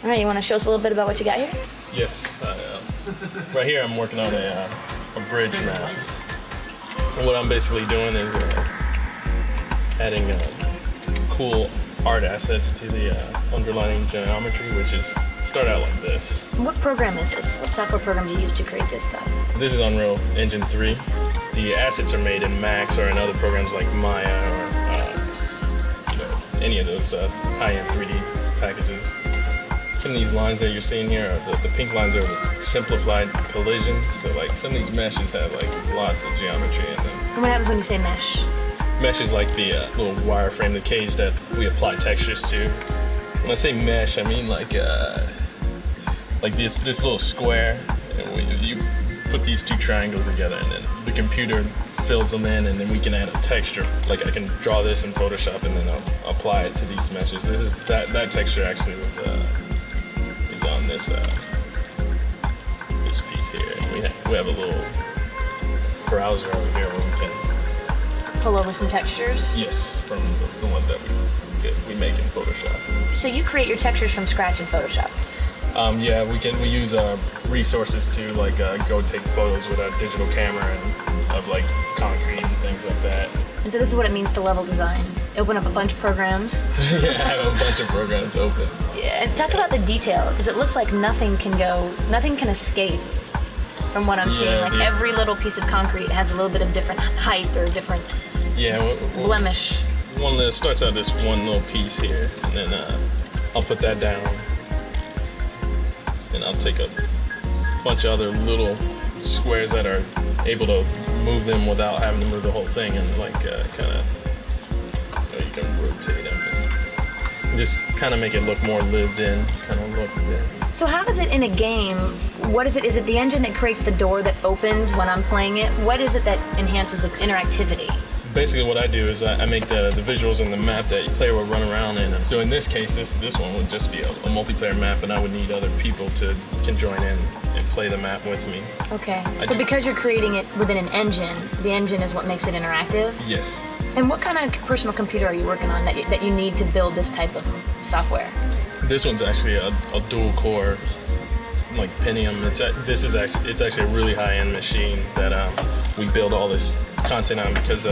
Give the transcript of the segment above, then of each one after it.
All right, you want to show us a little bit about what you got here? Yes. Right here I'm working on a bridge map. And what I'm basically doing is adding cool art assets to the underlying geometry, which is start out like this. What program is this? What software program do you use to create this stuff? This is Unreal Engine 3. The assets are made in Max or in other programs like Maya or any of those high-end 3D packages. Some of these lines that you're seeing here, the pink lines are simplified collision. So like some of these meshes have like lots of geometry in them. And what happens when you say mesh? Mesh is like the little wireframe, the cage that we apply textures to. When I say mesh, I mean like this little square. And you put these two triangles together, and then the computer fills them in, and then we can add a texture. Like I can draw this in Photoshop, and then I'll apply it to these meshes. This is that texture actually was is on this this piece here. And we have a little browser over here where we can pull over some textures? Yes, from the ones that we make in Photoshop. So you create your textures from scratch in Photoshop? Yeah, we use resources to like go take photos with a digital camera and of like concrete and things like that. And so this is what it means to level design. Open up a bunch of programs. Yeah, I have a bunch of programs open. Yeah, and talk about the detail, because it looks like nothing can escape from what I'm seeing. Like every little piece of concrete has a little bit of different height or different blemish. One that starts out this one little piece here, and then I'll put that down, and I'll take a bunch of other little squares that are able to move them without having to move the whole thing, and like kind of you can rotate them and just kind of make it look more lived in, kind of look. So how does it in a game? What is it? Is it the engine that creates the door that opens when I'm playing it? What is it that enhances the interactivity? Basically what I do is I make the visuals in the map that the player will run around in. And so in this case, this one would just be a multiplayer map, and I would need other people can join in and play the map with me. Okay. So because you're creating it within an engine, the engine is what makes it interactive? Yes. And what kind of personal computer are you working on that you need to build this type of software? This one's actually a dual core, like Pentium. It's actually a really high-end machine that we build all this content on, because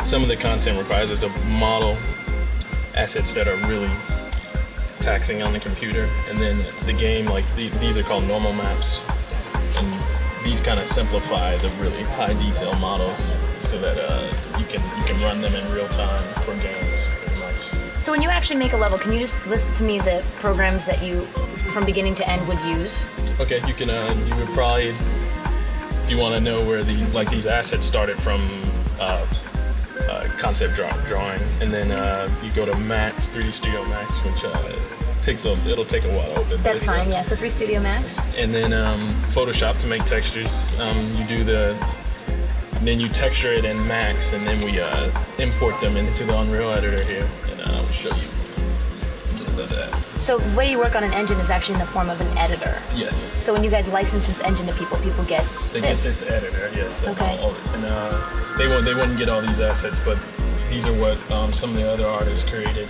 some of the content requires us to model assets that are really taxing on the computer, and then the game, like these are called normal maps, and these kind of simplify the really high detail models so that you can run them in real time for games pretty much. So when you actually make a level, can you just list to me the programs that you from beginning to end would use? Okay, you would probably, if you want to know where these assets started from, concept drawing, and then you go to Max, 3D Studio Max, which it'll take a while to open. That's fine, yeah. So 3D Studio Max. And then Photoshop to make textures. Then you texture it in Max, and then we import them into the Unreal editor here, and I'll show you a little bit of that. So the way you work on an engine is actually in the form of an editor. Yes. So when you guys license this engine to people get They get this editor, yes. Okay. And they wouldn't get all these assets, but these are what some of the other artists created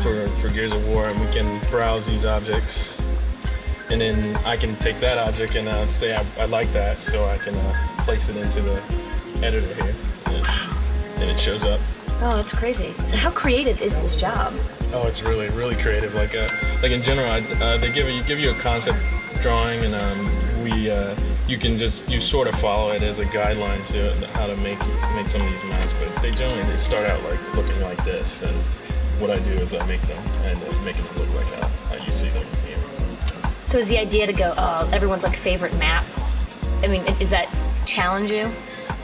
for Gears of War, and we can browse these objects, and then I can take that object and say I like that, so I can place it into the editor here, and it shows up. Oh, that's crazy. So how creative is this job? Oh, it's really, really creative. Like in general, they give you a concept drawing, and you sort of follow it as a guideline to how to make some of these maps. But they start out like looking like this, and what I do is I make them and making them look like how you see them here. So is the idea to go, everyone's like favorite map? I mean, does that challenge you?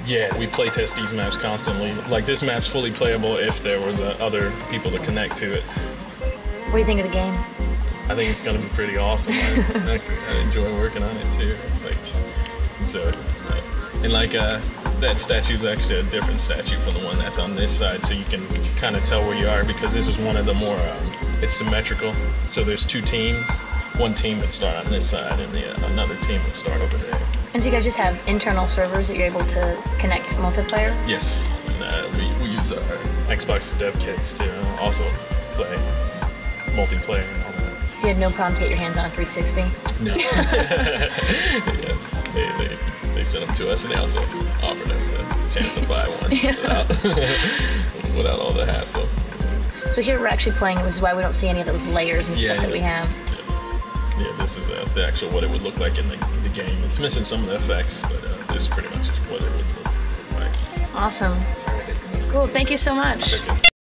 Yeah, we play test these maps constantly. Like this map's fully playable if there was other people to connect to it. What do you think of the game? I think it's going to be pretty awesome. I enjoy working on it too. That statue's actually a different statue from the one that's on this side, so you can kind of tell where you are, because this is one of the more, it's symmetrical. So there's two teams. One team would start on this side, and another team would start over there. And so you guys just have internal servers that you're able to connect multiplayer? Yes. And, we use our Xbox dev kits to also play multiplayer and all that. So you had no problem to get your hands on a 360? No. Yeah, they sent them to us, and they also offered us a chance to buy one without all the hassle. So here we're actually playing, which is why we don't see any of those layers and stuff that we have. Yeah, this is the actual what it would look like in the game. It's missing some of the effects, but this is pretty much what it would look like. Awesome. Cool. Thank you so much. Okay.